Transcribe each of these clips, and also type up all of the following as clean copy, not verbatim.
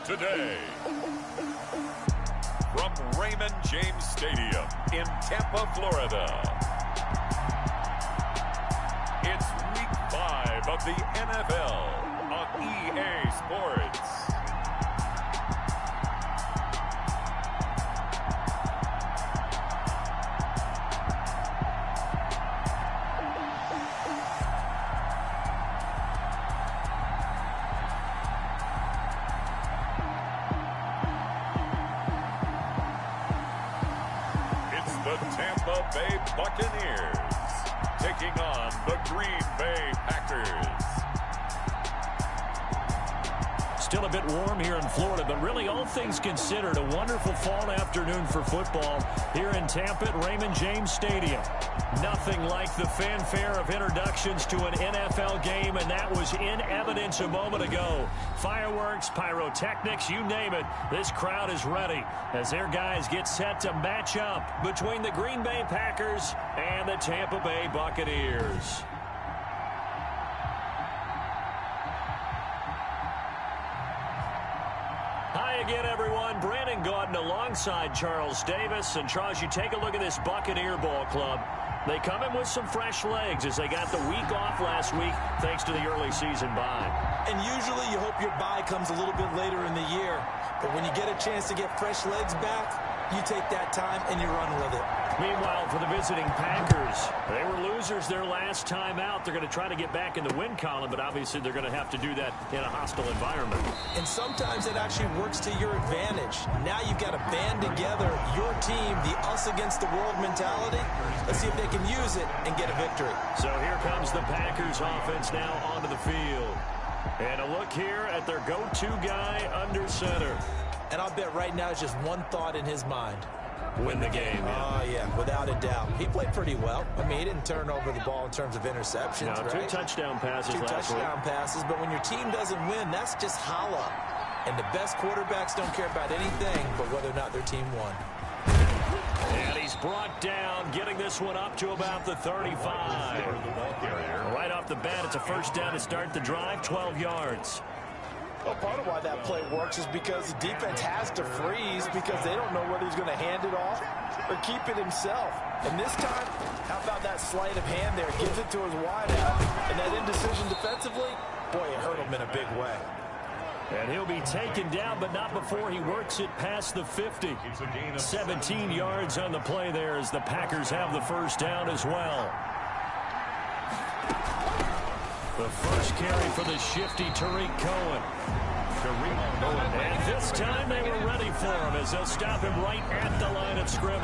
today. From Raymond James Stadium in Tampa, Florida, it's Week 5 of the NFL on EA Sports. The Tampa Bay Buccaneers taking on the Green Bay Packers. Still a bit warm here in Florida, but really all things considered, a wonderful fall afternoon for football here in Tampa at Raymond James Stadium. Nothing like the fanfare of introductions to an NFL game, and that was in evidence a moment ago. Fireworks, pyrotechnics, you name it, this crowd is ready as their guys get set to match up between the Green Bay Packers and the Tampa Bay Buccaneers. Hi again, everyone. Brandon Gaudin alongside Charles Davis. And Charles, you take a look at this Buccaneer ball club. They come in with some fresh legs as they got the week off last week thanks to the early season bye. And usually you hope your bye comes a little bit later in the year. But when you get a chance to get fresh legs back, you take that time and you run with it. Meanwhile, for the visiting Packers, they were losers their last time out. They're going to try to get back in the win column, but obviously they're going to have to do that in a hostile environment. And sometimes it actually works to your advantage. Now you've got to band together your team, the us against the world mentality. Let's see if they can use it and get a victory. So here comes the Packers offense now onto the field. And a look here at their go-to guy under center. And I'll bet right now it's just one thought in his mind. Win the game. Oh, yeah, without a doubt. He played pretty well. I mean, he didn't turn over the ball in terms of interceptions, no, right? 2 touchdown passes last week. 2 touchdown passes, but when your team doesn't win, that's just hollow. And the best quarterbacks don't care about anything but whether or not their team won. And he's brought down, getting this one up to about the 35. Right off the bat, it's a first down to start the drive, 12 yards. Well, part of why that play works is because the defense has to freeze because they don't know whether he's going to hand it off or keep it himself. And this time, how about that sleight of hand there? Gives it to his wideout. And that indecision defensively, boy, it hurt him in a big way. And he'll be taken down, but not before he works it past the 50. 17 yards on the play there as the Packers have the first down as well. The first carry for the shifty Tariq Cohen. And this time they were ready for him as they'll stop him right at the line of scrimmage.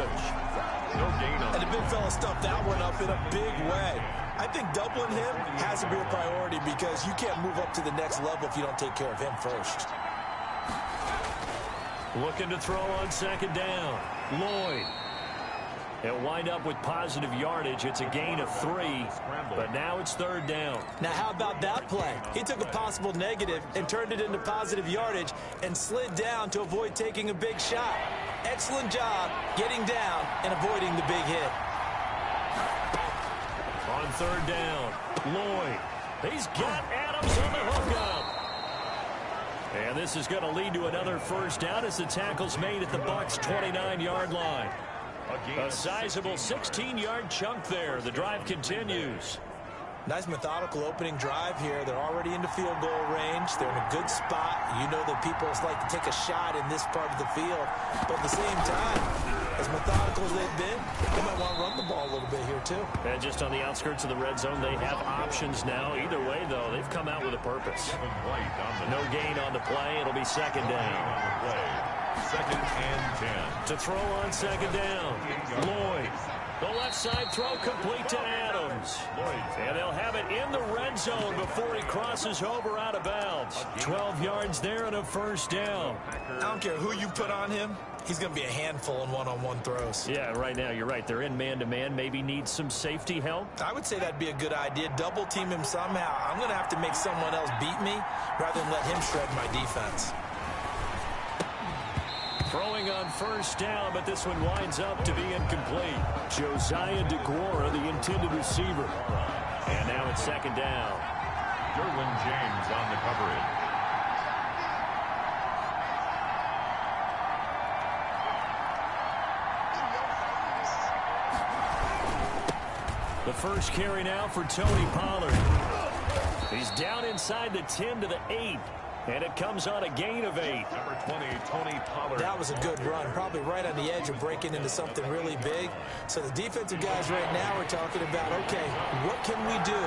No gain on. And the big fella stuffed that one up in a big way. I think doubling him has to be a priority because you can't move up to the next level if you don't take care of him first. Looking to throw on second down. Lloyd. He'll wind up with positive yardage. It's a gain of 3, but now it's third down. Now, how about that play? He took a possible negative and turned it into positive yardage and slid down to avoid taking a big shot. Excellent job getting down and avoiding the big hit. On third down, Lloyd. He's got Adams on the hookup. And this is going to lead to another first down as the tackle's made at the Bucks' 29-yard line. A sizable 16-yard chunk there. The drive continues. Nice methodical opening drive here. They're already into field goal range. They're in a good spot. You know that people like to take a shot in this part of the field. But at the same time, as methodical as they've been, they might want to run the ball a little bit here too. And just on the outskirts of the red zone, they have options now. Either way, though, they've come out with a purpose. No gain on the play. It'll be second down. Second and 10. To throw on second down, Lloyd. The left side throw complete to Adams. And they'll have it in the red zone before he crosses over out of bounds. 12 yards there and a first down. I don't care who you put on him. He's going to be a handful in one-on-one throws. Yeah, right now, you're right. They're in man-to-man. Maybe needs some safety help. I would say that'd be a good idea. Double team him somehow. I'm going to have to make someone else beat me rather than let him shred my defense. Throwing on first down, but this one winds up to be incomplete. Josiah DeGuara, the intended receiver. And now it's second down. Derwin James on the coverage. The first carry now for Tony Pollard. He's down inside the 10 to the 8. And it comes on a gain of 8. Number 20, Tony Pollard. That was a good run, probably right on the edge of breaking into something really big. So the defensive guys right now are talking about, okay, what can we do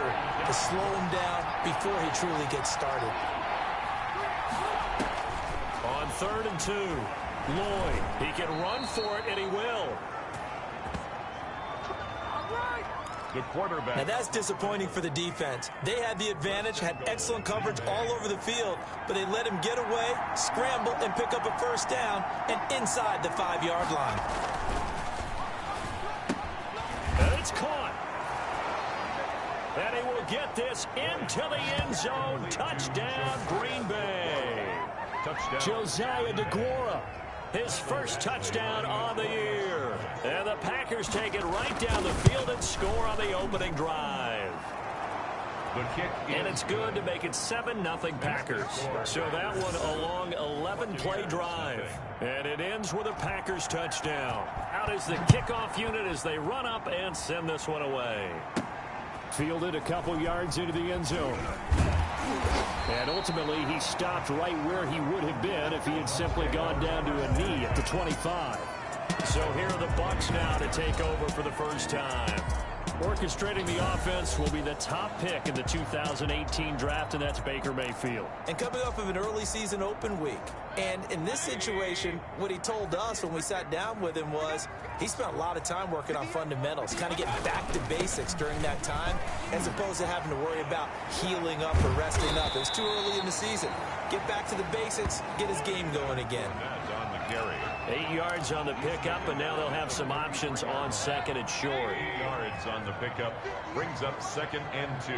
to slow him down before he truly gets started? On 3rd and 2, Lloyd. He can run for it, and he will. The quarterback. Now that's disappointing for the defense. They had the advantage, had excellent coverage all over the field, but they let him get away, scramble, and pick up a first down, and inside the 5-yard line. And it's caught. And he will get this into the end zone. Touchdown, Green Bay. Touchdown. Josiah DeGuara, his first touchdown on the year. And the Packers take it right down the field and score on the opening drive. The kick And it's good to make it 7-0 Packers. So that one a long 11-play drive. And it ends with a Packers touchdown. Out is the kickoff unit as they run up and send this one away. Fielded a couple yards into the end zone. And ultimately, he stopped right where he would have been if he had simply gone down to a knee at the 25. So here are the Bucks now to take over for the first time. Orchestrating the offense will be the top pick in the 2018 draft, and that's Baker Mayfield. And coming off of an early season open week. And in this situation, what he told us when we sat down with him was he spent a lot of time working on fundamentals, kind of getting back to basics during that time, as opposed to having to worry about healing up or resting up. It was too early in the season. Get back to the basics, get his game going again. That's on the carry. 8 yards on the pickup, and now they'll have some options on 2nd and short. 8 yards on the pickup. Brings up 2nd and 2.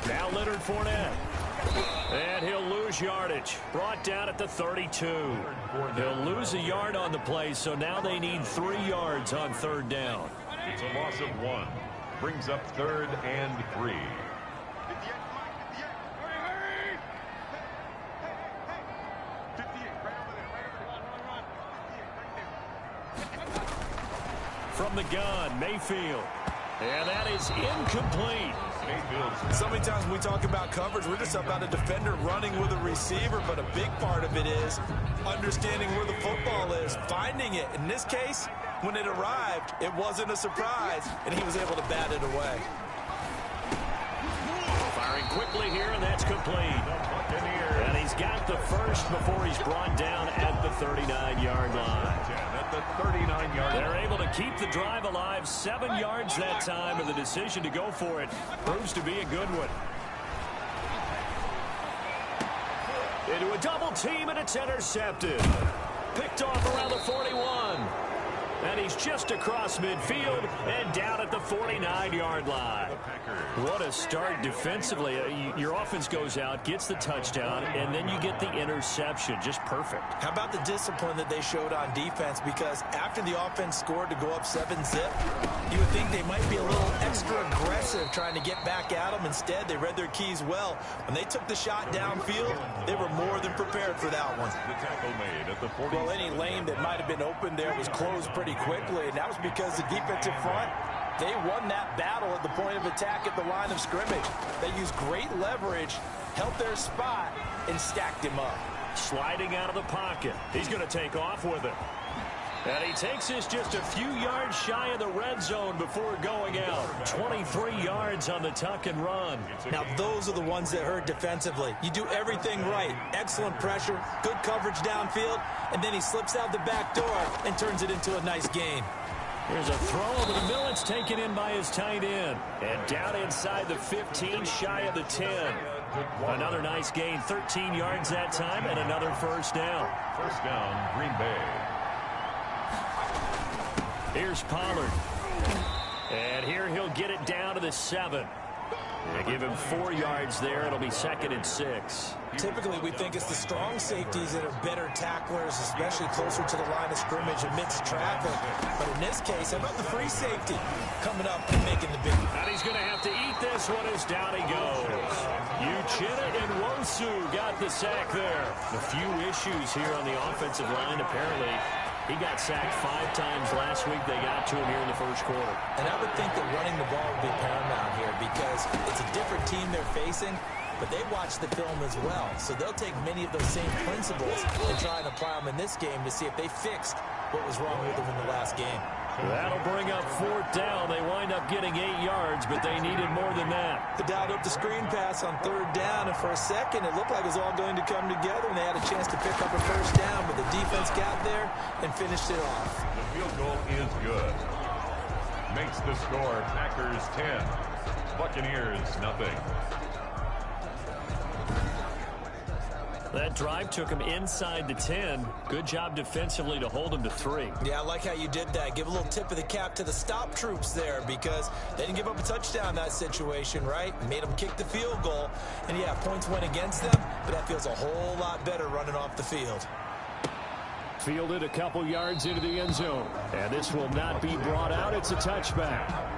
Now Leonard Fournette. And he'll lose yardage. Brought down at the 32. He'll lose a yard on the play, so now they need 3 yards on 3rd down. It's a loss of 1. Brings up 3rd and 3. From the gun, Mayfield. And that is incomplete. So many times when we talk about coverage, we're just about a defender running with a receiver, but a big part of it is understanding where the football is, finding it. In this case, when it arrived, it wasn't a surprise, and he was able to bat it away. Firing quickly here, and that's complete. And he's got the first before he's brought down at the 39-yard line. At the 39-yard line. They're able to keep the drive alive, 7 yards that time, and the decision to go for it proves to be a good one. Into a double team, and it's intercepted. Picked off around the 41. And he's just across midfield and down at the 49-yard line. What a start defensively. Your offense goes out, gets the touchdown, and then you get the interception. Just perfect. How about the discipline that they showed on defense? Because after the offense scored to go up 7-zip, you would think they might be a little extra aggressive trying to get back at them. Instead, they read their keys well. When they took the shot downfield, they were more than prepared for that one. The tackle made at the 40. Well, any lane that might have been open there was closed pretty quickly, and that was because the defensive front, they won that battle at the point of attack at the line of scrimmage. They used great leverage, held their spot, and stacked him up. Sliding out of the pocket. He's going to take off with it. And he takes this just a few yards shy of the red zone before going out. 23 yards on the tuck and run. Now, those are the ones that hurt defensively. You do everything right. Excellent pressure, good coverage downfield, and then he slips out the back door and turns it into a nice gain. Here's a throw over the middle. It's taken in by his tight end. And down inside the 15, shy of the 10. Another nice gain, 13 yards that time, and another first down. First down, Green Bay. Here's Pollard. And here he'll get it down to the 7. They give him 4 yards there. It'll be 2nd and 6. Typically, we think it's the strong safeties that are better tacklers, especially closer to the line of scrimmage amidst traffic. But in this case, how about the free safety coming up and making the big? And he's going to have to eat this one as down he goes. Uchenna and Nwosu got the sack there. A few issues here on the offensive line, apparently. He got sacked 5 times last week. They got to him here in the first quarter. And I would think that running the ball would be paramount here because it's a different team they're facing, but they watch the film as well. So they'll take many of those same principles and try and apply them in this game to see if they fixed what was wrong with them in the last game. That'll bring up 4th down. They wind up getting 8 yards, but they needed more than that. They dialed up the screen pass on 3rd down, and for a second, it looked like it was all going to come together, and they had a chance to pick up a 1st down, but the defense got there and finished it off. The field goal is good. Makes the score Packers 10, Buccaneers nothing. That drive took him inside the 10. Good job defensively to hold him to 3. Yeah, I like how you did that. Give a little tip of the cap to the stop troops there because they didn't give up a touchdown in that situation, right? Made them kick the field goal. And, yeah, points went against them, but that feels a whole lot better running off the field. Fielded a couple yards into the end zone. And this will not be brought out. It's a touchback.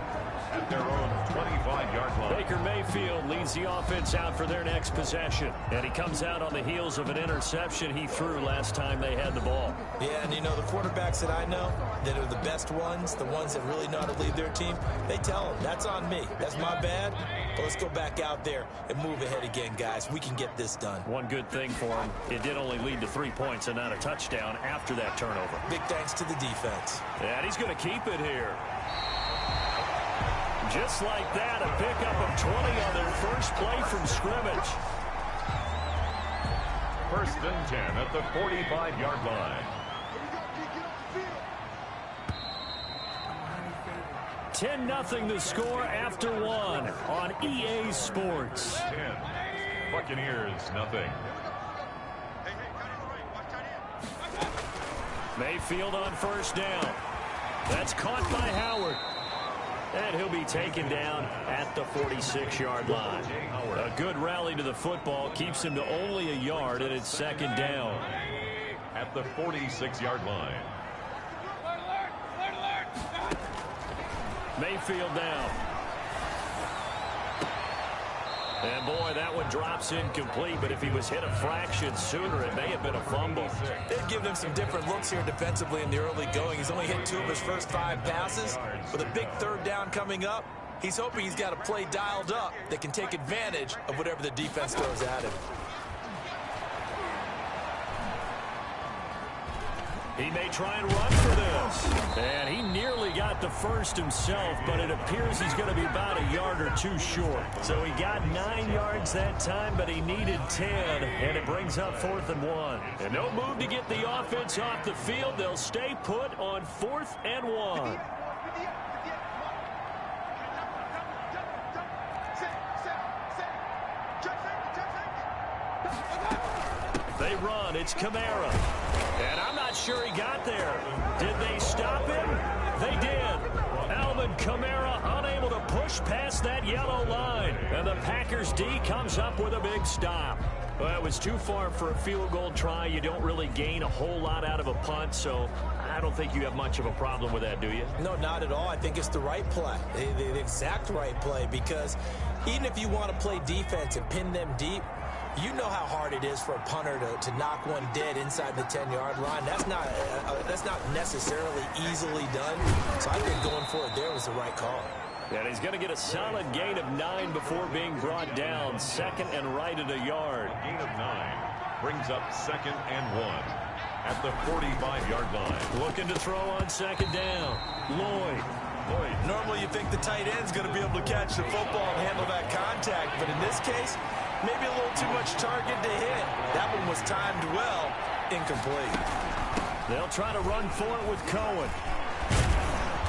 At their own 25-yard line. Baker Mayfield leads the offense out for their next possession. And he comes out on the heels of an interception he threw last time they had the ball. Yeah, and you know, the quarterbacks that I know that are the best ones, the ones that really know how to lead their team, they tell them, that's on me. That's my bad. But let's go back out there and move ahead again, guys. We can get this done. One good thing for him, it did only lead to 3 points and not a touchdown after that turnover. Big thanks to the defense. And he's going to keep it here. Just like that, a pickup of 20 on their first play from scrimmage. 1st and 10 at the 45-yard line. 10-0 the score after 1 on EA Sports. 10, Buccaneers nothing. Mayfield on 1st down. That's caught by Howard. And he'll be taken down at the 46-yard line. A good rally to the football keeps him to only a yard, and it's 2nd down. At the 46-yard line. Mayfield down. And boy, that one drops incomplete, but if he was hit a fraction sooner, it may have been a fumble. They've given him some different looks here defensively in the early going. He's only hit 2 of his first 5 passes. With a big 3rd down coming up, he's hoping he's got a play dialed up that can take advantage of whatever the defense throws at him. He may try and run for this. And he nearly got the first himself, but it appears he's going to be about a yard or 2 short. So he got 9 yards that time, but he needed 10, and it brings up 4th and 1. And no move to get the offense off the field. They'll stay put on 4th and 1. They run. It's Kamara. And I'm not sure he got there. Did they stop him? They did. Alvin Kamara unable to push past that yellow line. And the Packers D comes up with a big stop. Well, it was too far for a field goal try. You don't really gain a whole lot out of a punt, so I don't think you have much of a problem with that, do you? No, not at all. I think it's the right play, the exact right play, because even if you want to play defense and pin them deep, you know how hard it is for a punter to knock one dead inside the 10-yard line. That's not necessarily easily done. So I think going for it there was the right call. And he's going to get a solid gain of 9 before being brought down. 2nd and right at a yard. Gain of 9 brings up 2nd and 1 at the 45-yard line. Looking to throw on 2nd down. Lloyd. Normally you think the tight end's going to be able to catch the football and handle that contact, but in this case, maybe a little too much target to hit. That one was timed well. Incomplete. They'll try to run for it with Cohen.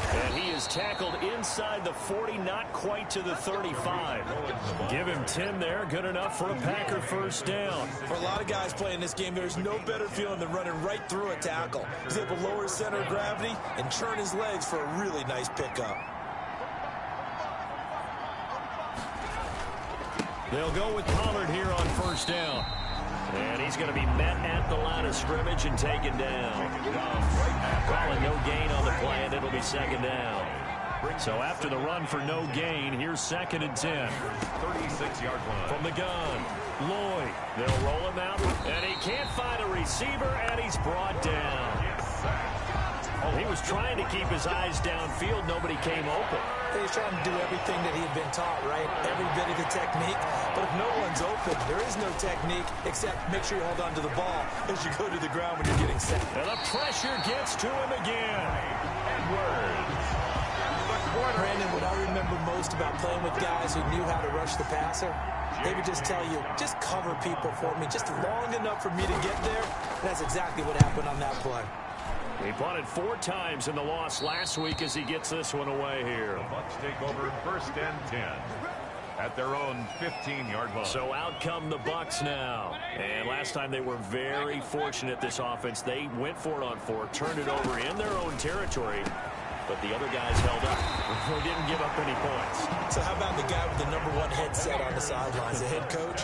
And he is tackled inside the 40, not quite to the 35. Give him 10 there, good enough for a Packer 1st down. For a lot of guys playing this game, there's no better feeling than running right through a tackle. He's able to lower his center of gravity and turn his legs for a really nice pickup. They'll go with Pollard here on 1st down. And he's going to be met at the line of scrimmage and taken down. Calling no gain on the play, and it'll be 2nd down. So after the run for no gain, here's 2nd and 10. 36-yard line. From the gun, Lloyd. They'll roll him out, and he can't find a receiver, and he's brought down. He was trying to keep his eyes downfield. Nobody came open. He's trying to do everything that he had been taught, right? Every bit of the technique. But if no one's open, there is no technique except make sure you hold on to the ball as you go to the ground when you're getting set. And the pressure gets to him again. Brandon, what I remember most about playing with guys who knew how to rush the passer, they would just tell you, just cover people for me, just long enough for me to get there. That's exactly what happened on that play. He punted 4 times in the loss last week as he gets this one away here. The Bucks take over 1st and 10 at their own 15-yard line. So out come the Bucks now. And last time they were very fortunate, this offense. They went for it on 4, turned it over in their own territory. But the other guys held up. They didn't give up any points. So how about the guy with the #1 headset on the sidelines, the head coach?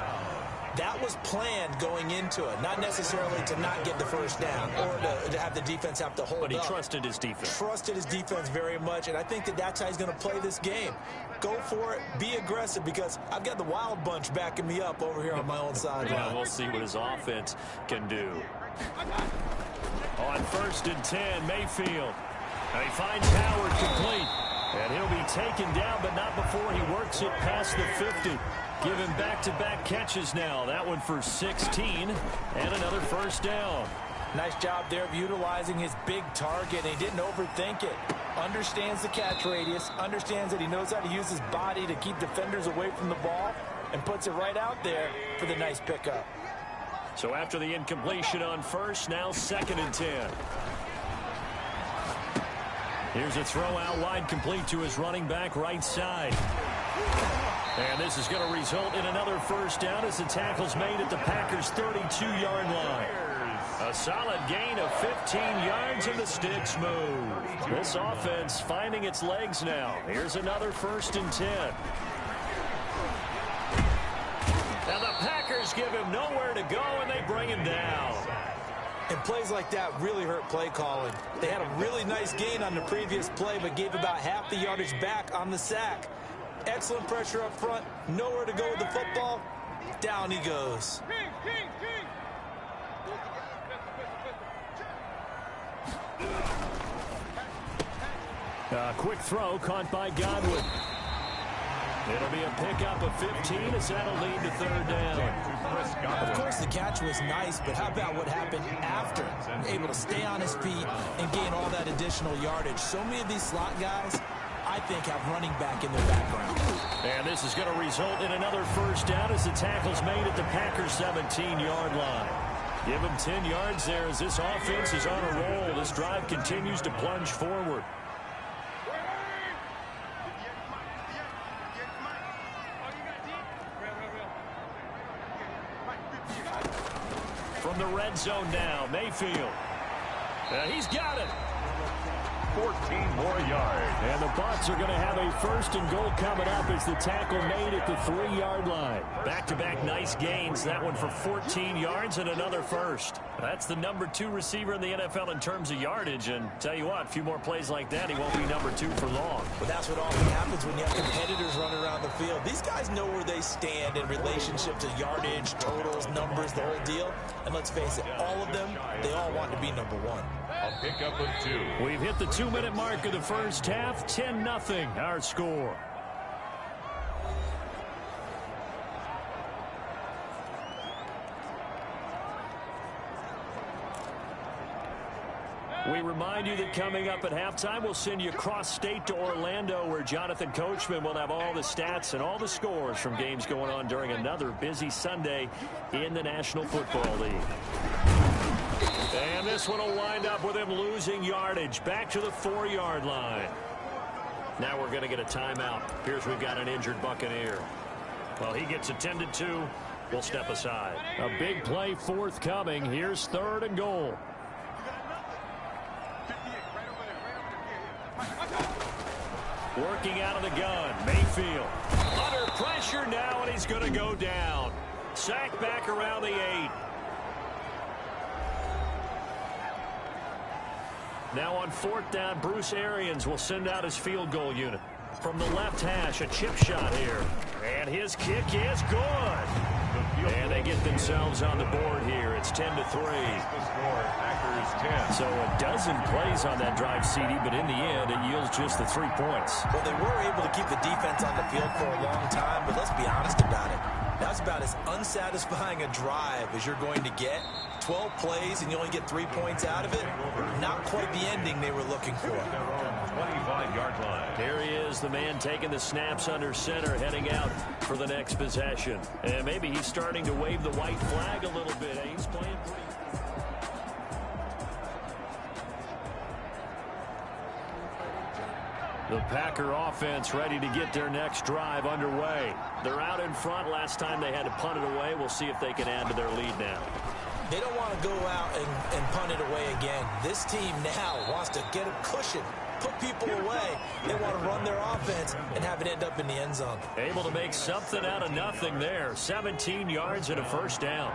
That was planned going into it, not necessarily to not get the first down or to have the defense have to hold up. But he trusted his defense. Trusted his defense very much, and I think that that's how he's going to play this game. Go for it, be aggressive, because I've got the wild bunch backing me up over here on my own sideline. Yeah, we'll see what his offense can do. On 1st and 10, Mayfield. And he finds Howard complete. And he'll be taken down, but not before he works it past the 50. Give him back-to-back catches now. That one for 16 and another first down. Nice job there of utilizing his big target. He didn't overthink it. Understands the catch radius. Understands that he knows how to use his body to keep defenders away from the ball. And puts it right out there for the nice pickup. So after the incompletion on 1st, now 2nd and 10. Here's a throw out wide, complete to his running back right side. And this is going to result in another first down as the tackle's made at the Packers' 32-yard line. A solid gain of 15 yards and the sticks move. This offense finding its legs now. Here's another 1st and 10. Now the Packers give him nowhere to go and they bring him down. And plays like that really hurt play calling. They had a really nice gain on the previous play, but gave about half the yardage back on the sack. Excellent pressure up front. Nowhere to go with the football. Down he goes. Quick throw caught by Godwin. It'll be a pickup of 15 as that'll lead to 3rd down. Of course, the catch was nice, but how about what happened after? Able to stay on his feet and gain all that additional yardage. So many of these slot guys, I think, have running back in their background. And this is going to result in another first down as the tackle's made at the Packers' 17-yard line. Give him 10 yards there as this offense is on a roll. This drive continues to plunge forward. From the red zone now, Mayfield. He's got it. 14 more yards. And the Bucks are going to have a 1st and goal coming up as the tackle made at the 3-yard line. Back-to-back nice gains. That one for 14 yards and another first. That's the #2 receiver in the NFL in terms of yardage. And tell you what, a few more plays like that, he won't be #2 for long. But that's what often happens when you have competitors running around the field. These guys know where they stand in relationship to yardage, totals, numbers, the whole deal. And let's face it, all of them, they all want to be #1. A pickup of 2. We've hit the 2-minute mark of the first half. 10-0 our score. We remind you that coming up at halftime, we'll send you cross-state to Orlando, where Jonathan Coachman will have all the stats and all the scores from games going on during another busy Sunday in the National Football League. And this one will wind up with him losing yardage back to the 4-yard line. Now we're going to get a timeout. Here's we've got an injured Buccaneer. Well, he gets attended to. We'll step aside. A big play forthcoming. Here's 3rd and goal. Working out of the gun, Mayfield. Under pressure now, and he's going to go down. Sacked back around the 8. Now on 4th down, Bruce Arians will send out his field goal unit. From the left hash, a chip shot here. And his kick is good. And they get themselves on the board here. It's 10-3. So a dozen plays on that drive, CD, but in the end, it yields just the 3 points. Well, they were able to keep the defense on the field for a long time, but let's be honest about it. That's about as unsatisfying a drive as you're going to get. 12 plays and you only get 3 points out of it. Not quite the ending they were looking for. 25-yard line. Here he is, the man taking the snaps under center, heading out for the next possession. And maybe he's starting to wave the white flag a little bit. He's playing pretty. The Packer offense ready to get their next drive underway. They're out in front. Last time they had to punt it away. We'll see if they can add to their lead now. They don't want to go out and punt it away again. This team now wants to get a cushion, put people away. They want to run their offense and have it end up in the end zone. Able to make something out of nothing there. 17 yards and a first down.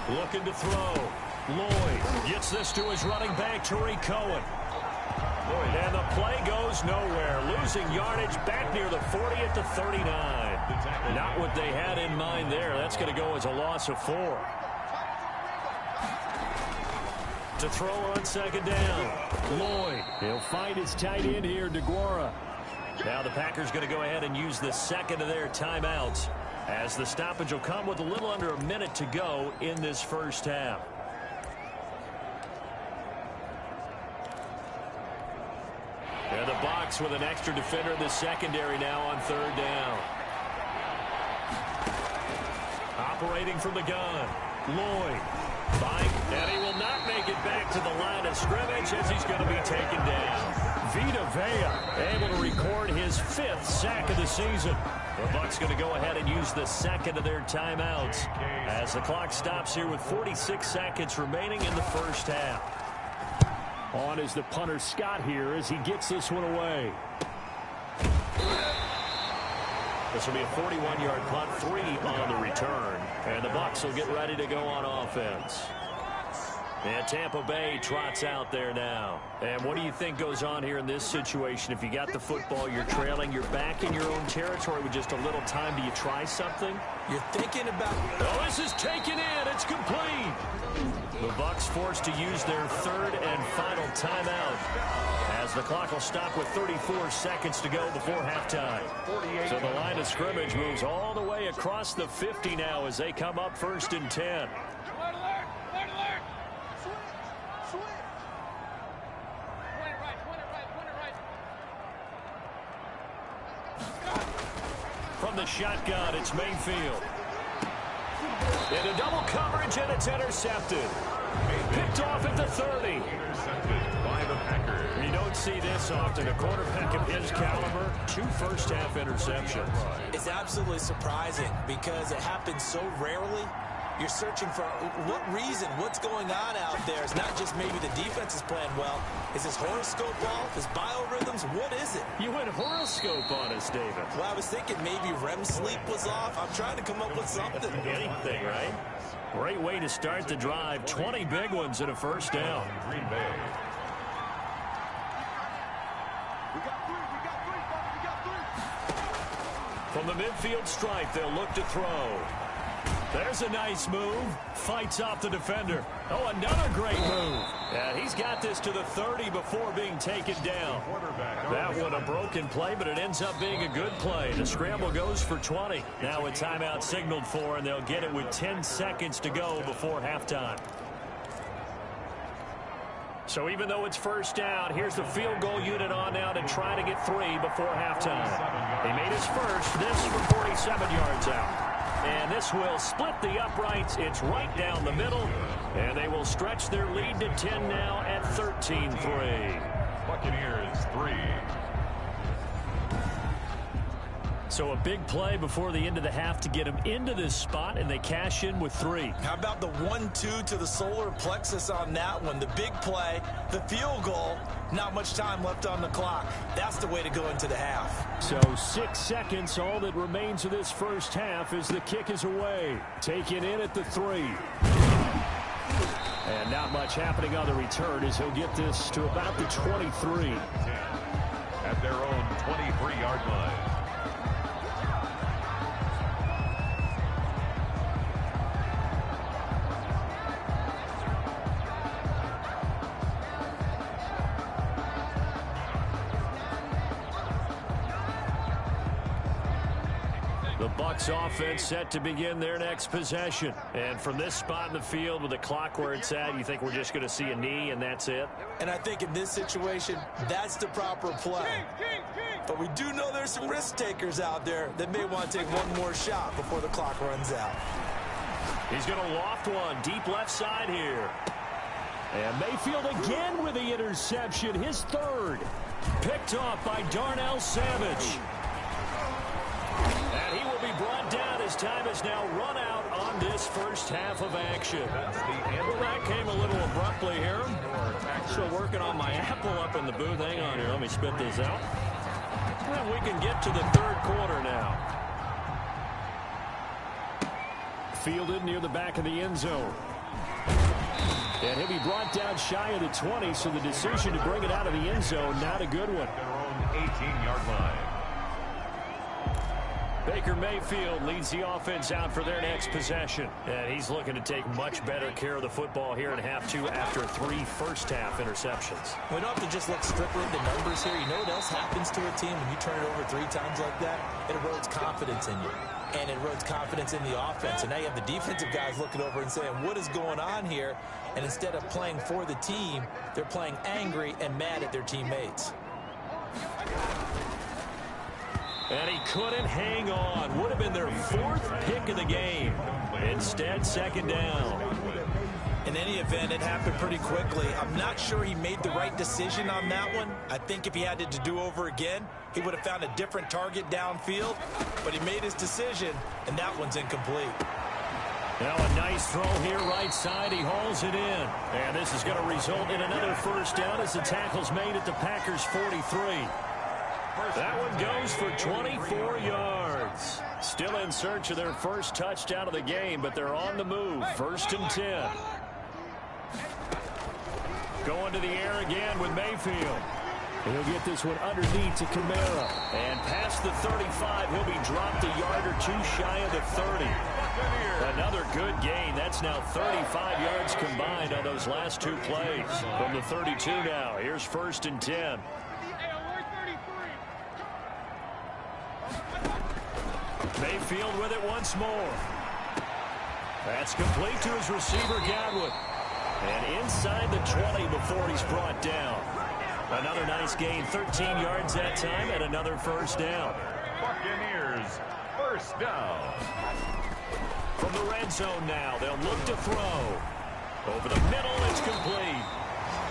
Looking to throw. Lloyd gets this to his running back, Tariq Cohen. And the play goes nowhere. Losing yardage back near the 40 at the 39. Not what they had in mind there. That's going to go as a loss of 4. To throw on second down. Lloyd. He'll find his tight end here, DeGuara. Now the Packers going to go ahead and use the second of their timeouts, as the stoppage will come with a little under a minute to go in this first half. And the Bucks with an extra defender in the secondary now on third down. Operating from the gun. Lloyd. And he will not make it back to the line of scrimmage as he's going to be taken down. Vita Vea able to record his 5th sack of the season. The Bucks going to go ahead and use the second of their timeouts as the clock stops here with 46 seconds remaining in the first half. On is the punter Scott here as he gets this one away. This will be a 41-yard punt, 3 on the return. And the Bucks will get ready to go on offense. And Tampa Bay trots out there now. And what do you think goes on here in this situation? If you got the football, you're trailing, you're back in your own territory with just a little time. Do you try something? You're thinking about... Oh, this is taken in. It's complete. The Bucks forced to use their 3rd and final timeout, as the clock will stop with 34 seconds to go before halftime. So the line of scrimmage moves all the way across the 50 now as they come up 1st and 10. From the shotgun, it's Mayfield. Into double coverage, and it's intercepted. Picked off at the 30. Intercepted by the Packers. You don't see this often. A quarterback of his caliber, 2 first-half interceptions. It's absolutely surprising because it happens so rarely. You're searching for what reason, what's going on out there. It's not just maybe the defense is playing well. Is his horoscope off? His biorhythms? What is it? You went horoscope on us, David. Well, I was thinking maybe REM sleep was off. I'm trying to come up with something. Anything, right? Great way to start the drive. 20 big ones and a first down. Green Bay. From the midfield stripe, they'll look to throw. There's a nice move. Fights off the defender. Oh, another great move. And he's got this to the 30 before being taken down. That one a broken play, but it ends up being a good play. The scramble goes for 20. Now a timeout signaled for, and they'll get it with 10 seconds to go before halftime. So even though it's first down, here's the field goal unit on now to try to get 3 before halftime. He made his first, this from 47 yards out. And this will split the uprights. It's right down the middle. And they will stretch their lead to 10 now at 13-3. Buccaneers 3. So a big play before the end of the half to get them into this spot, and they cash in with 3. How about the 1-2 to the solar plexus on that one? The big play, the field goal, not much time left on the clock. That's the way to go into the half. So 6 seconds, all that remains of this first half as the kick is away. Taken in at the 3. And not much happening on the return as he'll get this to about the 23. at their own 23-yard line. The Bucks offense set to begin their next possession. And from this spot in the field with the clock where it's at, you think we're just going to see a knee and that's it? And I think in this situation, that's the proper play. But we do know there's some risk takers out there that may want to take one more shot before the clock runs out. He's going to loft one deep left side here. And Mayfield again with the interception, his third. Picked off by Darnell Savage. And he will be brought down as time is now run out on this first half of action. Well, that came a little abruptly here. Still working on my apple up in the booth. Hang on here. Let me spit this out. And we can get to the third quarter now. Fielded near the back of the end zone. And he'll be brought down shy of the 20, so the decision to bring it out of the end zone, not a good one. Their own 18-yard line. Baker Mayfield leads the offense out for their next possession. And he's looking to take much better care of the football here in half two after 3 first-half interceptions. We don't have to just look strictly at the numbers here. You know what else happens to a team when you turn it over 3 times like that? It erodes confidence in you. And it erodes confidence in the offense. And now you have the defensive guys looking over and saying, what is going on here? And instead of playing for the team, they're playing angry and mad at their teammates. And he couldn't hang on. Would have been their 4th pick of the game. Instead, second down. In any event, it happened pretty quickly. I'm not sure he made the right decision on that one. I think if he had to do over again, he would have found a different target downfield. But he made his decision, and that one's incomplete. Now a nice throw here right side. He hauls it in. And this is going to result in another first down as the tackle's made at the Packers' 43. That one goes for 24 yards. Still in search of their first touchdown of the game, but they're on the move. 1st and 10. Going to the air again with Mayfield. He'll get this one underneath to Kamara. And past the 35, he'll be dropped a yard or 2 shy of the 30. Another good gain. That's now 35 yards combined on those last 2 plays. From the 32 now, here's 1st and 10. Mayfield with it once more. That's complete to his receiver, Godwin. And inside the 20 before he's brought down. Another nice gain, 13 yards that time, and another first down. Buccaneers, first down. From the red zone now, they'll look to throw. Over the middle, it's complete.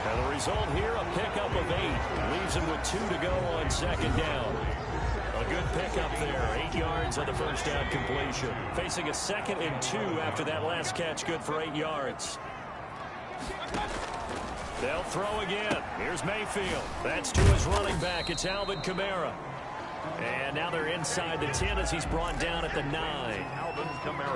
And the result here, a pickup of 8. Leaves him with 2 to go on second down. A good pickup there, 8 yards on the first down completion. Facing a 2nd and 2 after that last catch, good for 8 yards. They'll throw again. Here's Mayfield. That's to his running back. It's Alvin Kamara. And now they're inside the 10 as he's brought down at the 9.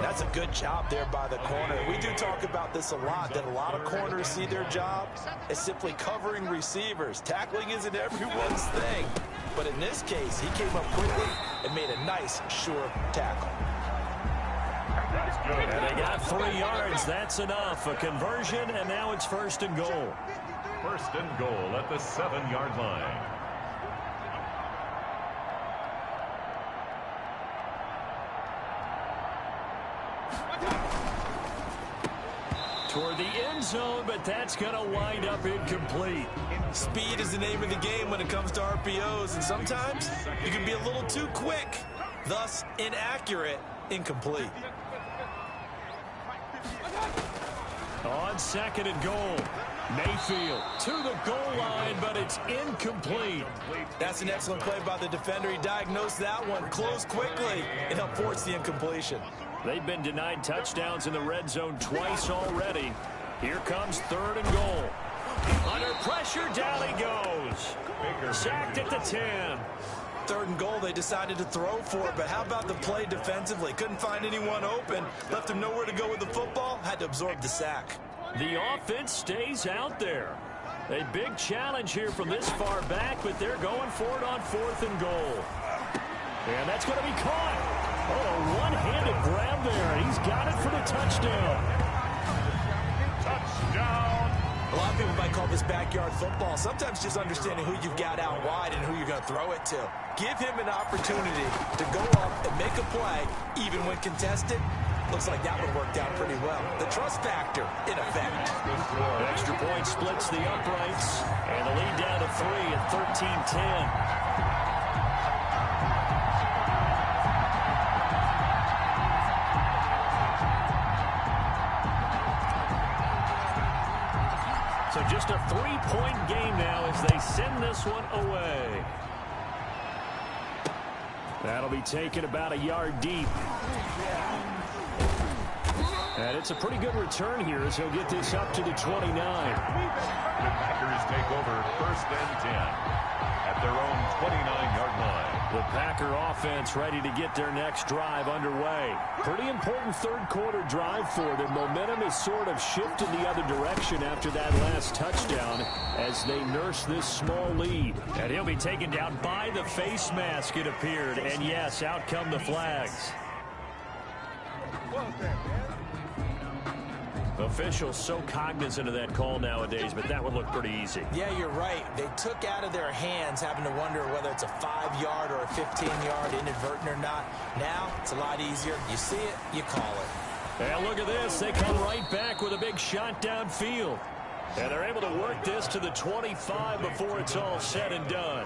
That's a good job there by the corner. We do talk about this a lot, that a lot of corners see their job as simply covering receivers. Tackling isn't everyone's thing. But in this case, he came up quickly and made a nice, sure tackle. And they got 3 yards. That's enough. A conversion, and now it's 1st and goal. 1st and goal at the 7-yard line. Toward the end zone, but that's going to wind up incomplete. Speed is the name of the game when it comes to RPOs, and sometimes you can be a little too quick, thus inaccurate, incomplete. On 2nd and goal, Mayfield to the goal line, but it's incomplete. That's an excellent play by the defender. He diagnosed that one, closed quickly, and helped force the incompletion. They've been denied touchdowns in the red zone twice already. Here comes 3rd and goal. Under pressure, down he goes. Sacked at the 10. 3rd and goal, they decided to throw for it, but how about the play defensively? Couldn't find anyone open, left him nowhere to go with the football, had to absorb the sack. The offense stays out there. A big challenge here from this far back, but they're going for it on 4th and goal. And that's going to be caught. Oh, a one-handed grab there. He's got it for the touchdown. Touchdown. A lot of people might call this backyard football. Sometimes just understanding who you've got out wide and who you're going to throw it to. Give him an opportunity to go up and make a play, even when contested. Looks like that one worked out pretty well. The trust factor, in effect. Extra point splits the uprights, and the lead down to 3 at 13-10. So just a 3-point game now as they send this one away. That'll be taken about a yard deep. And it's a pretty good return here as he'll get this up to the 29. The Packers take over 1st and 10 at their own 29-yard line. The Packer offense ready to get their next drive underway. Pretty important third-quarter drive for them. Momentum is sort of shifted the other direction after that last touchdown as they nurse this small lead. And he'll be taken down by the face mask, it appeared. And, yes, out come the flags. Officials so cognizant of that call nowadays, but that would look pretty easy. Yeah, you're right. They took out of their hands having to wonder whether it's a 5-yard or a 15-yard, inadvertent or not. Now, it's a lot easier. You see it, you call it. And look at this. They come right back with a big shot downfield. And they're able to work this to the 25 before it's all said and done.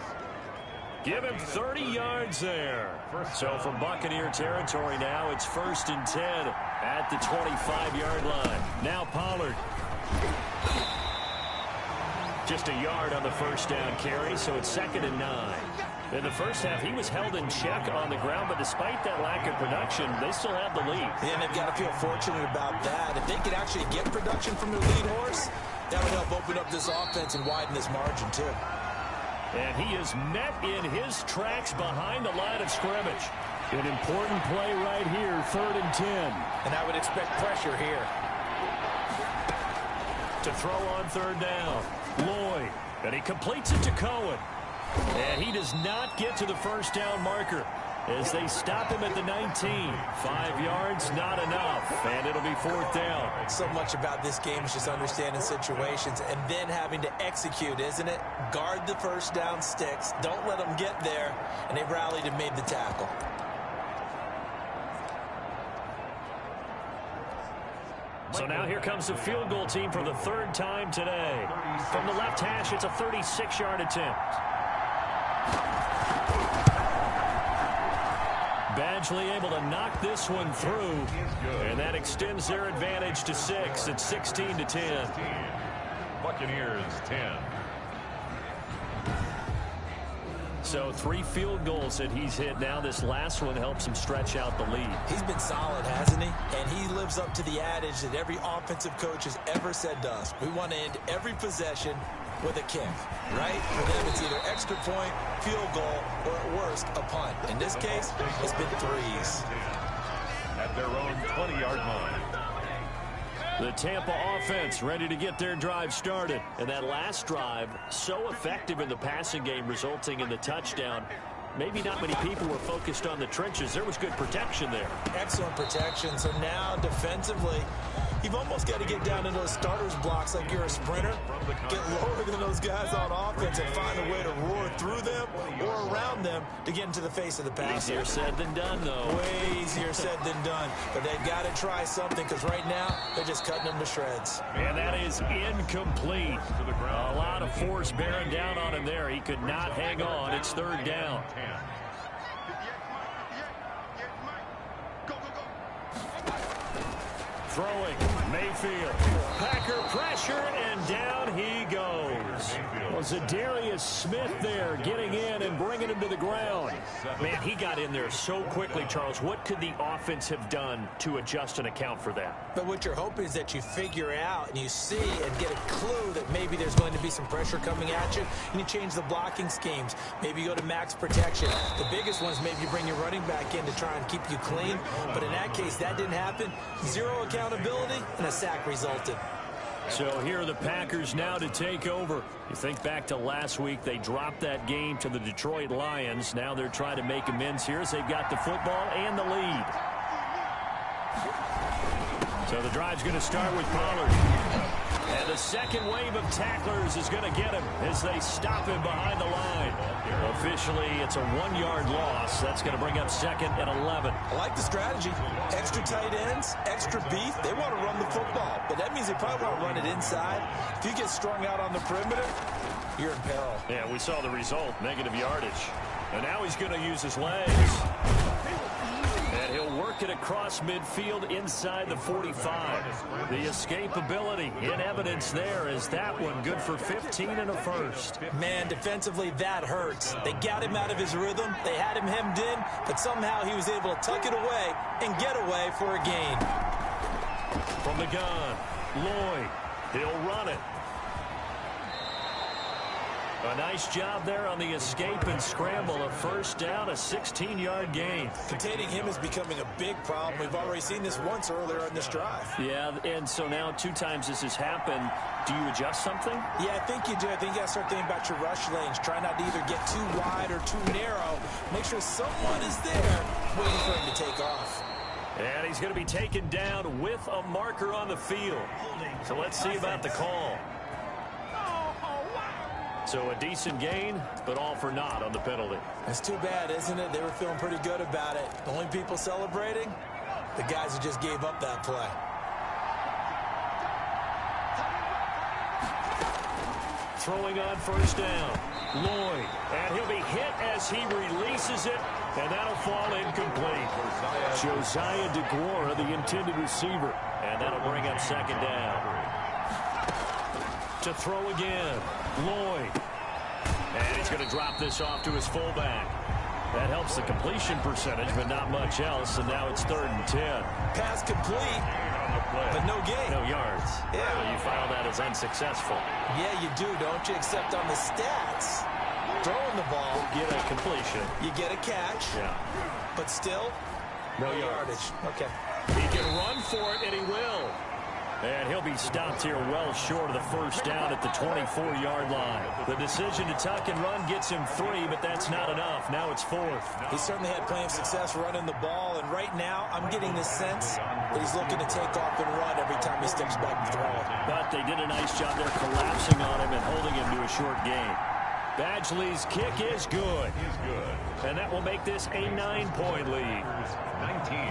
Give him 30 yards there. So from Buccaneer territory now, it's 1st and 10 at the 25-yard line. Now Pollard. Just a yard on the first down carry, so it's 2nd and 9. In the first half, he was held in check on the ground, but despite that lack of production, they still have the lead. And they've got to feel fortunate about that. If they could actually get production from their lead horse, that would help open up this offense and widen this margin, too. And he is met in his tracks behind the line of scrimmage. An important play right here, 3rd and 10. And I would expect pressure here. To throw on 3rd down, Lloyd. And he completes it to Cohen. And he does not get to the first down marker as they stop him at the 19. 5 yards, not enough. And it'll be 4th down. So much about this game is just understanding situations and then having to execute, isn't it? Guard the first down sticks. Don't let them get there. And they rallied and made the tackle. So now here comes the field goal team for the 3rd time today. From the left hash, it's a 36-yard attempt. Badgley able to knock this one through, and that extends their advantage to 6. It's 16-10. Buccaneers 10. So 3 field goals that he's hit now. This last one helps him stretch out the lead. He's been solid, hasn't he? And he lives up to the adage that every offensive coach has ever said to us. We want to end every possession with a kick, right? For them, it's either extra point, field goal, or at worst, a punt. In this case, it's been 3s. At their own 20-yard line. The Tampa offense ready to get their drive started. And that last drive, so effective in the passing game, resulting in the touchdown. Maybe not many people were focused on the trenches. There was good protection there. Excellent protection. So now, defensively, you've almost got to get down in those starters blocks like you're a sprinter. Get lower than those guys on offense and find a way to roar through them or around them to get into the face of the passer. Easier said than done, though. Way easier said than done. But they've got to try something because right now they're just cutting them to shreds. And that is incomplete. A lot of force bearing down on him there. He could not hang on. It's 3rd down. Throwing, Mayfield. Packer pressure, and down he goes. Well, Zadarius Smith there getting in and bringing him to the ground. Man, he got in there so quickly, Charles. What could the offense have done to adjust and account for that? But what you're hoping is that you figure out and you see and get a clue that maybe there's going to be some pressure coming at you, and you change the blocking schemes. Maybe you go to max protection. The biggest one is maybe you bring your running back in to try and keep you clean. But in that case, that didn't happen. Zero accountability, and a sack resulted. So here are the Packers now to take over. You think back to last week, they dropped that game to the Detroit Lions. Now they're trying to make amends here as they've got the football and the lead. So the drive's going to start with Pollard. And the second wave of tacklers is going to get him as they stop him behind the line. Officially, it's a 1-yard loss. That's going to bring up 2nd and 11. I like the strategy. Extra tight ends, extra beef. They want to run the football, but that means they probably want to run it inside. If you get strung out on the perimeter, you're in peril. Yeah, we saw the result, negative yardage. And now he's going to use his legs. And he'll work it across midfield inside the 45. The escapability in evidence there is that one good for 15 and a first. Man, defensively, that hurts. They got him out of his rhythm. They had him hemmed in, but somehow he was able to tuck it away and get away for a gain. From the gun, Lloyd. He'll run it. A nice job there on the escape and scramble. A first down, a 16-yard gain. Containing him is becoming a big problem. We've already seen this once earlier in this drive. Yeah, and so now 2 times this has happened. Do you adjust something? Yeah, I think you do. I think you got to start thinking about your rush lanes. Try not to either get too wide or too narrow. Make sure someone is there waiting for him to take off. And he's going to be taken down with a marker on the field. So let's see about the call. So a decent gain, but all for naught on the penalty. That's too bad, isn't it? They were feeling pretty good about it. The only people celebrating, the guys who just gave up that play. Throwing on first down, Lloyd. And he'll be hit as he releases it, and that'll fall incomplete. Josiah DeGuara, the intended receiver. And that'll bring up 2nd down. To throw again, Lloyd. And he's going to drop this off to his fullback. That helps the completion percentage, but not much else. And now it's 3rd and 10. Pass complete, but no gain. No yards. Yeah. So you file that as unsuccessful. Yeah, you do, don't you? Except on the stats. Throwing the ball. Get a completion. You get a catch. Yeah. But still, no yardage. Okay. He can run for it, and he will. And he'll be stopped here well short of the first down at the 24-yard line. The decision to tuck and run gets him 3, but that's not enough. Now it's 4th. He certainly had plenty of success running the ball, and right now I'm getting the sense that he's looking to take off and run every time he steps back and throw it. But they did a nice job there collapsing on him and holding him to a short gain. Badgley's kick is good. And that will make this a 9-point lead. 19.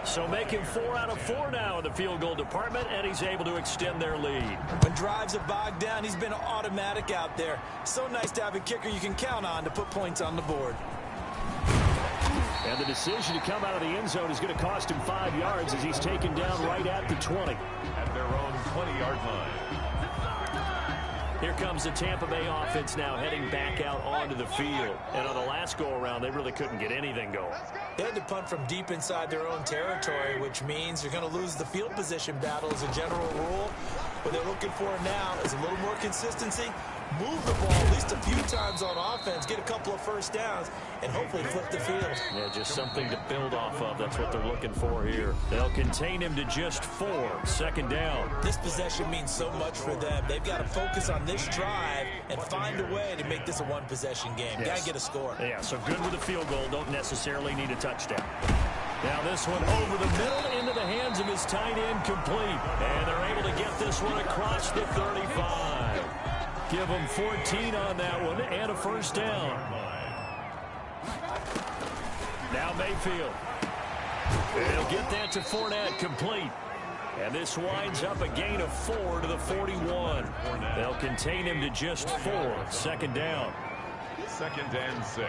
So making 4 out of 4 now in the field goal department, and he's able to extend their lead. When drives are bogged down, he's been automatic out there. So nice to have a kicker you can count on to put points on the board. And the decision to come out of the end zone is going to cost him 5 yards as he's taken down right at the 20. At their own 20-yard line. Here comes the Tampa Bay offense now heading back out onto the field. And on the last go-around, they really couldn't get anything going. They had to punt from deep inside their own territory, which means they're going to lose the field position battle as a general rule. What they're looking for now is a little more consistency, move the ball at least a few times on offense, get a couple of first downs, and hopefully flip the field. Yeah, just something to build off of. That's what they're looking for here. They'll contain him to just 4. 2nd down. This possession means so much for them. They've got to focus on this drive and find a way to make this a one-possession game. Yes. Got to get a score. Yeah, so good with a field goal. Don't necessarily need a touchdown. Now this one over the middle into the hands of his tight end, complete. And they're able to get this one across the 35. Give them 14 on that one and a first down. Now Mayfield. And he'll get that to Fournette, complete. And this winds up a gain of 4 to the 41. They'll contain him to just 4. 2nd down. 2nd and 6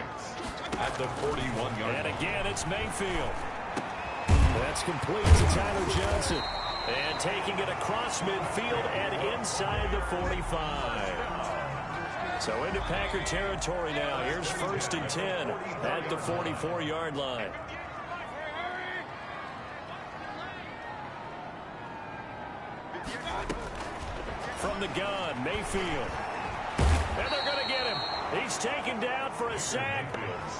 at the 41-yard line. And again, it's Mayfield. That's complete to Tyler Johnson. And taking it across midfield and inside the 45. So into Packer territory now. Here's 1st and 10 at the 44-yard line. From the gun, Mayfield. And they're going to get him. He's taken down for a sack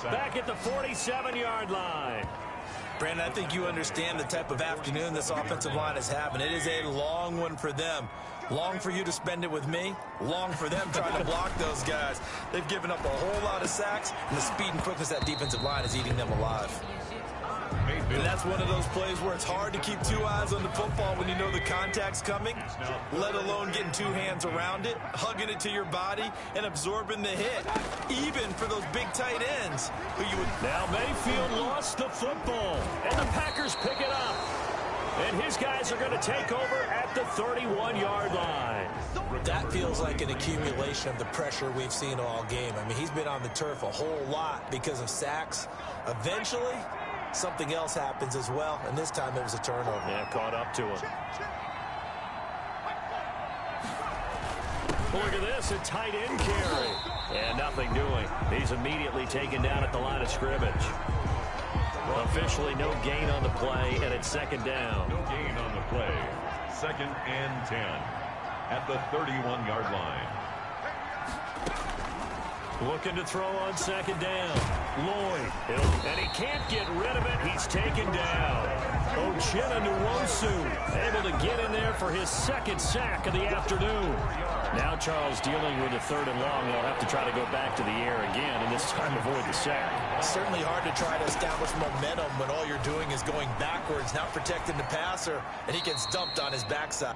back at the 47-yard line. Brandon, I think you understand the type of afternoon this offensive line is having. It is a long one for them. Long for you to spend it with me. Long for them trying to block those guys. They've given up a whole lot of sacks, and the speed and quickness of that defensive line is eating them alive. And that's one of those plays where it's hard to keep two eyes on the football when you know the contact's coming, let alone getting two hands around it, hugging it to your body, and absorbing the hit, even for those big tight ends. Who you would... Now Mayfield lost the football, and the Packers pick it up. And his guys are going to take over at the 31-yard line. That feels like an accumulation of the pressure we've seen all game. I mean, he's been on the turf a whole lot because of sacks. Eventually, something else happens as well, and this time it was a turnover. Yeah, caught up to him. Look at this, a tight end carry. And nothing doing. He's immediately taken down at the line of scrimmage. Officially no gain on the play, and it's second down. No gain on the play. 2nd and 10 at the 31-yard line. Looking to throw on second down. Lloyd. And he can't get rid of it. He's taken down. Uchenna Nwosu able to get in there for his second sack of the afternoon. Now Charles dealing with a 3rd and long. They'll have to try to go back to the air again, and this time avoid the sack. It's certainly hard to try to establish momentum when all you're doing is going backwards, not protecting the passer, and he gets dumped on his backside.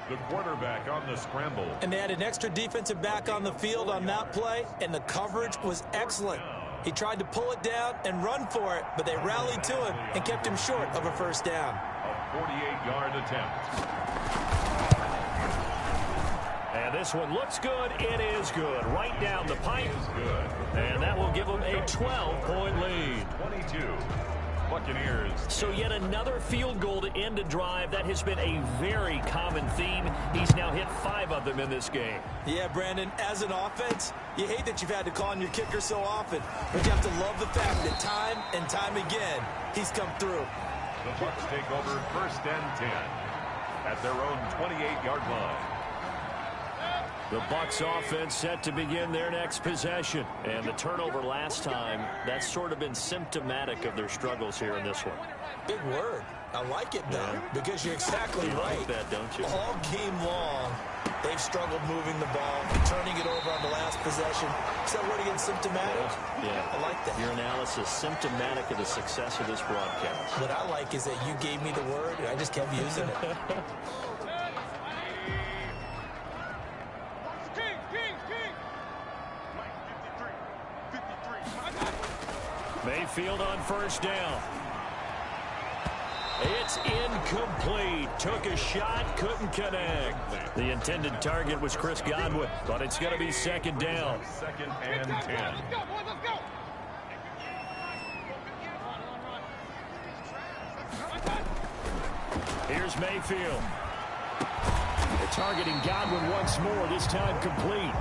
The quarterback on the scramble. And they had an extra defensive back on the field on that play, and the coverage was excellent. He tried to pull it down and run for it, but they rallied to him and kept him short of a first down. A 48-yard attempt. And this one looks good. It is good. Right down the pipe. And that will give them a 12-point lead. 22. Buccaneers. So yet another field goal to end a drive. That has been a very common theme. He's now hit 5 of them in this game. Yeah, Brandon, as an offense, you hate that you've had to call on your kicker so often, but you have to love the fact that time and time again, he's come through. The Bucks take over 1st and 10 at their own 28-yard line. The Bucks offense set to begin their next possession. And the turnover last time, that's sort of been symptomatic of their struggles here in this one. Big word. I like it, though, because you're exactly right. Like that, don't you? All game long, they've struggled moving the ball, turning it over on the last possession. Is that word again, symptomatic? Yeah. I like that. Your analysis, symptomatic of the success of this broadcast. What I like is that you gave me the word, and I just kept using it. Mayfield on first down. It's incomplete. Took a shot, couldn't connect. The intended target was Chris Godwin, but it's going to be 2nd down. 2nd and 10. Here's Mayfield. They're targeting Godwin once more, this time complete.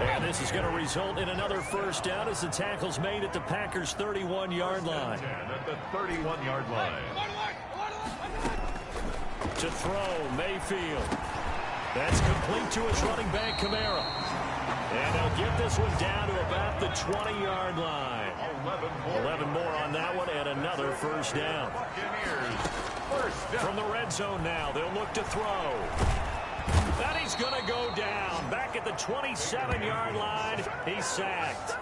And this is going to result in another first down as the tackle's made at the Packers' 31-yard line. At the 31-yard line. To throw, Mayfield. That's complete to his running back, Kamara. And they'll get this one down to about the 20-yard line. 11 more on that one, and another first down. From the red zone now, they'll look to throw. And he's going to go down. Back at the 27-yard line, he's sacked.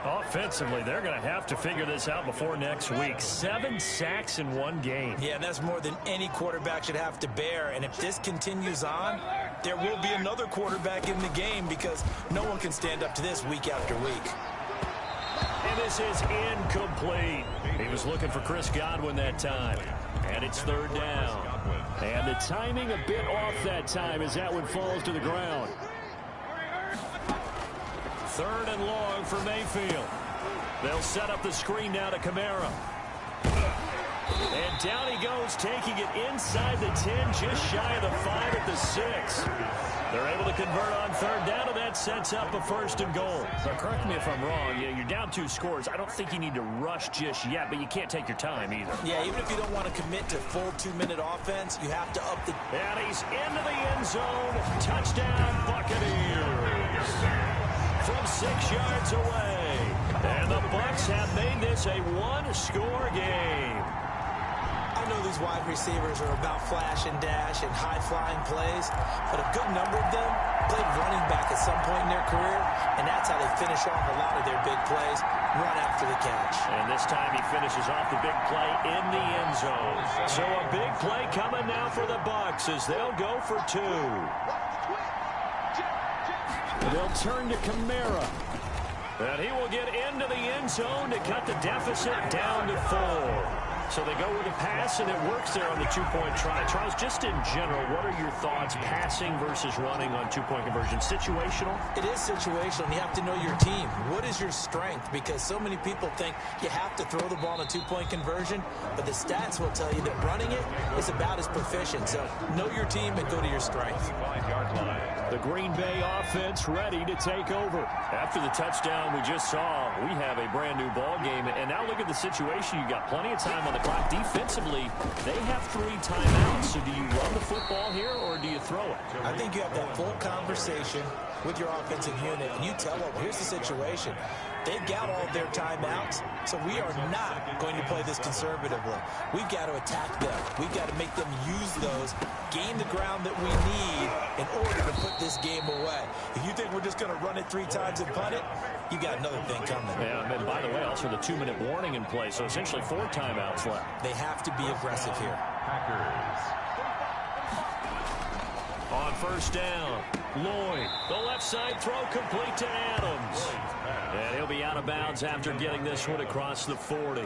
Offensively, they're going to have to figure this out before next week. 7 sacks in one game. Yeah, and that's more than any quarterback should have to bear. And if this continues on, there will be another quarterback in the game because no one can stand up to this week after week. And this is incomplete. He was looking for Chris Godwin that time. And it's 3rd down. And the timing a bit off that time as that one falls to the ground. 3rd and long for Mayfield. They'll set up the screen now to Kamara. And down he goes, taking it inside the 10, just shy of the 5 at the 6. They're able to convert on 3rd down, and that sets up a 1st and goal. Now, correct me if I'm wrong. You're down 2 scores. I don't think you need to rush just yet, but you can't take your time either. Yeah, even if you don't want to commit to full 2-minute offense, you have to up the... And he's into the end zone. Touchdown, Buccaneers. From 6 yards away. And the Bucks have made this a 1-score game. I know these wide receivers are about flash and dash and high-flying plays, but a good number of them played running back at some point in their career, and that's how they finish off a lot of their big plays, run after the catch. And this time he finishes off the big play in the end zone. So a big play coming now for the Bucks as they'll go for 2. They'll turn to Kamara. And he will get into the end zone to cut the deficit down to 4. So they go with a pass, and it works there on the 2-point try. Charles, just in general, what are your thoughts passing versus running on 2-point conversion? Situational? It is situational. You have to know your team. What is your strength? Because so many people think you have to throw the ball in a 2-point conversion, but the stats will tell you that running it is about as proficient. So know your team and go to your strength. 5-yard line. The Green Bay offense ready to take over. After the touchdown we just saw, we have a brand new ball game. And now look at the situation. You got plenty of time on the clock. Defensively, they have 3 timeouts. So do you run the football here or do you throw it? I think you have that full conversation with your offensive unit, and you tell them, here's the situation. They've got all their timeouts, so we are not going to play this conservatively. We've got to attack them. We've got to make them use those, gain the ground that we need in order to put this game away. If you think we're just going to run it 3 times and punt it, you got another thing coming. Yeah, and by the way, also the 2-minute warning in play, so essentially 4 timeouts left. They have to be aggressive here. Packers. On first down, Lloyd. The left side throw complete to Adams. And he'll be out of bounds after getting this one across the 40.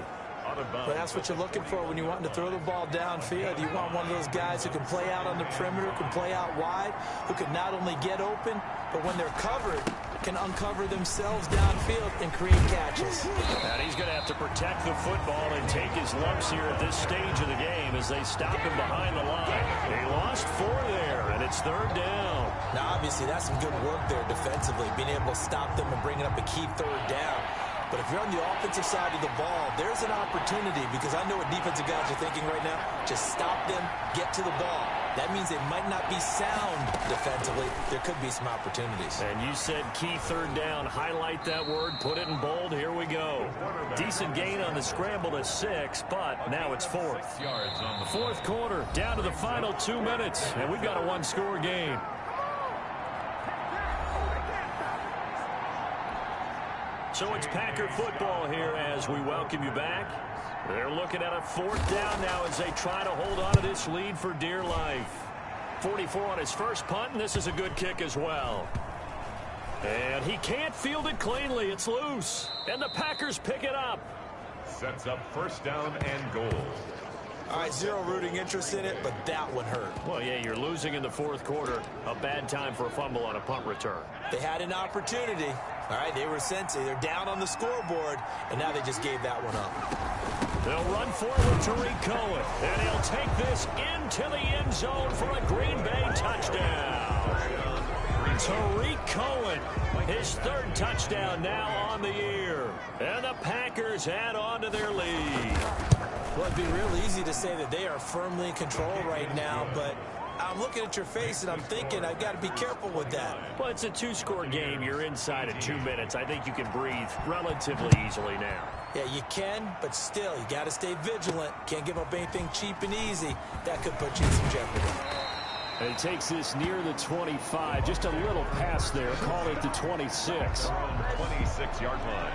But that's what you're looking for when you want to throw the ball downfield. You want one of those guys who can play out on the perimeter, can play out wide, who can not only get open, but when they're covered, can uncover themselves downfield and create catches. And he's going to have to protect the football and take his lumps here at this stage of the game as they stop him behind the line. He lost 4 there, and it's third down. Now, obviously, that's some good work there defensively, being able to stop them and bringing up a key third down. But if you're on the offensive side of the ball, there's an opportunity, because I know what defensive guys are thinking right now. Just stop them, get to the ball. That means they might not be sound defensively. There could be some opportunities. And you said key third down. Highlight that word. Put it in bold. Here we go. Decent gain on the scramble to 6, but now it's 4th. Fourth quarter, down to the final 2 minutes, and we've got a one-score game. So it's Packer football here as we welcome you back. They're looking at a 4th down now as they try to hold on to this lead for dear life. 44 on his first punt, and this is a good kick as well. And he can't field it cleanly. It's loose. And the Packers pick it up. Sets up first down and goal. All right, zero rooting interest in it, but that one hurt. Well, yeah, you're losing in the fourth quarter. A bad time for a fumble on a punt return. They had an opportunity. All right, they were sensing. They're down on the scoreboard, and now they just gave that one up. They'll run forward to Tariq Cohen, and he'll take this into the end zone for a Green Bay touchdown. Tariq Cohen, his 3rd touchdown now on the year. And the Packers add on to their lead. Well, it'd be real easy to say that they are firmly in control right now, but I'm looking at your face and I'm thinking I've got to be careful with that. Well, it's a 2-score game. You're inside of 2 minutes. I think you can breathe relatively easily now. Yeah, you can, but still, you got to stay vigilant. Can't give up anything cheap and easy. That could put you in some jeopardy. And he takes this near the 25. Just a little pass there. Call it the 26. 26-yard line.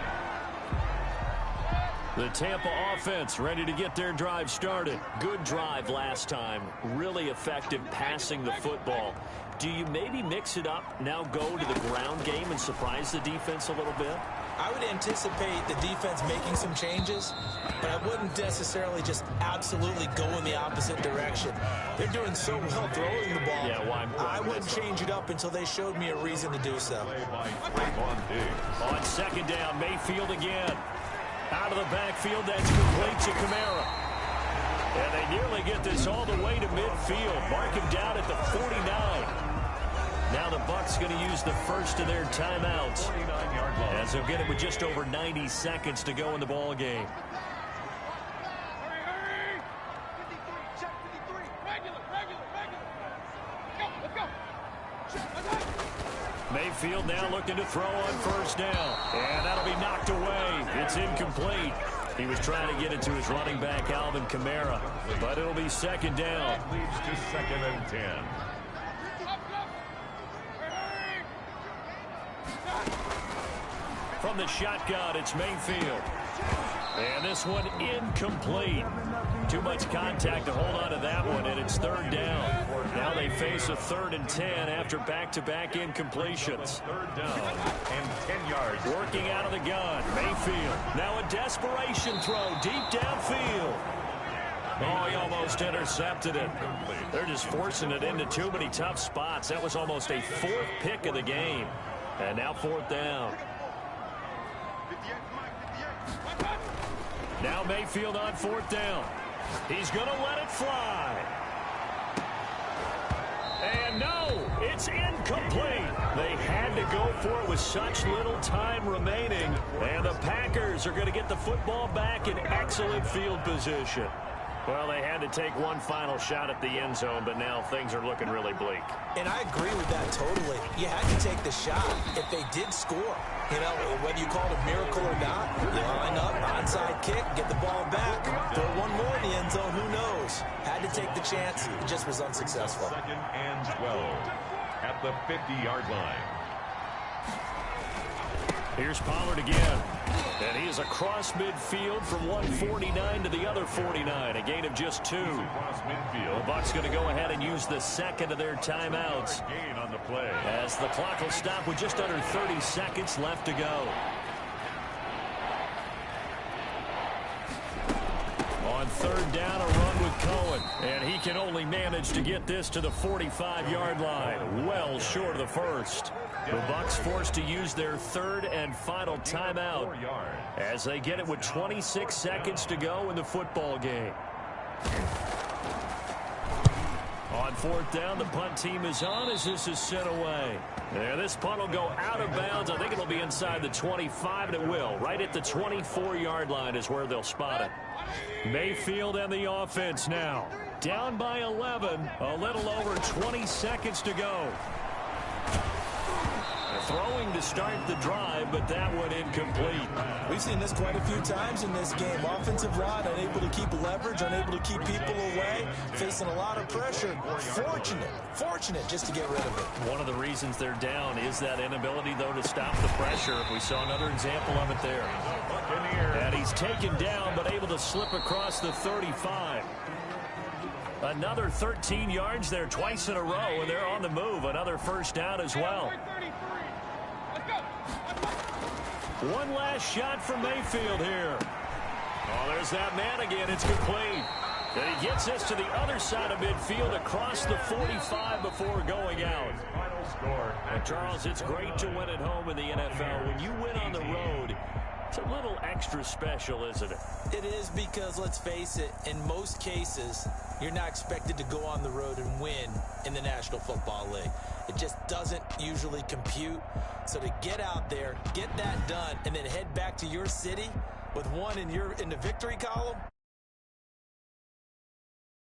The Tampa offense ready to get their drive started. Good drive last time. Really effective passing the football. Do you maybe mix it up, now go to the ground game and surprise the defense a little bit? I would anticipate the defense making some changes, but I wouldn't necessarily just absolutely go in the opposite direction. They're doing so well throwing the ball. Yeah, well, I wouldn't change it up until they showed me a reason to do so. On second down, Mayfield again. Out of the backfield, that's complete to Kamara. And they nearly get this all the way to midfield. Mark him down at the 49. Now the Bucks going to use the first of their timeouts, as they'll get it with just over 90 seconds to go in the ball game. Mayfield now looking to throw on first down. And that'll be knocked away. It's incomplete. He was trying to get it to his running back, Alvin Kamara. But it'll be second down. Leads to 2nd and 10. From the shotgun, it's Mayfield. And this one incomplete. Too much contact to hold on to that one, and it's third down. Now they face a 3rd and 10 after back-to-back incompletions. 3rd down and 10 yards. Working out of the gun, Mayfield. Now a desperation throw deep downfield. Oh, he almost intercepted it. They're just forcing it into too many tough spots. That was almost a 4th pick of the game. And now 4th down. Now Mayfield on 4th down. He's going to let it fly. And no, it's incomplete. They had to go for it with such little time remaining. And the Packers are going to get the football back in excellent field position. Well, they had to take one final shot at the end zone, but now things are looking really bleak. And I agree with that totally. You had to take the shot if they did score. You know, whether you call it a miracle or not, you line up, onside kick, get the ball back, throw one more in the end zone, who knows? Had to take the chance, it just was unsuccessful. 2nd and 12 at the 50-yard line. Here's Pollard again. And he is across midfield from one 49 to the other 49. A gain of just 2. The Bucks going to go ahead and use the second of their timeouts. Gain on the play. As the clock will stop with just under 30 seconds left to go. On third down, a run with Cohen. And he can only manage to get this to the 45-yard line. Well short of the first. The Bucks forced to use their third and final timeout as they get it with 26 seconds to go in the football game. On fourth down, the punt team is on as this is sent away. There, this punt will go out of bounds. I think it'll be inside the 25, and it will. Right at the 24-yard line is where they'll spot it. Mayfield and the offense now. Down by 11, a little over 20 seconds to go. Throwing to start the drive, but that one incomplete. We've seen this quite a few times in this game. Offensive line unable to keep leverage, unable to keep people away, facing a lot of pressure. Fortunate just to get rid of it. One of the reasons they're down is that inability, though, to stop the pressure. We saw another example of it there. And he's taken down, but able to slip across the 35. Another 13 yards there twice in a row, and they're on the move. Another first down as well. One last shot from Mayfield here. Oh, there's that man again. It's complete. And he gets us to the other side of midfield across the 45 before going out. Final score. And Charles, it's great to win at home in the NFL. When you win on the road, it's a little extra special, isn't it? It is, because let's face it, in most cases, you're not expected to go on the road and win in the National Football League. It just doesn't usually compute. So to get out there, get that done, and then head back to your city with one in the victory column,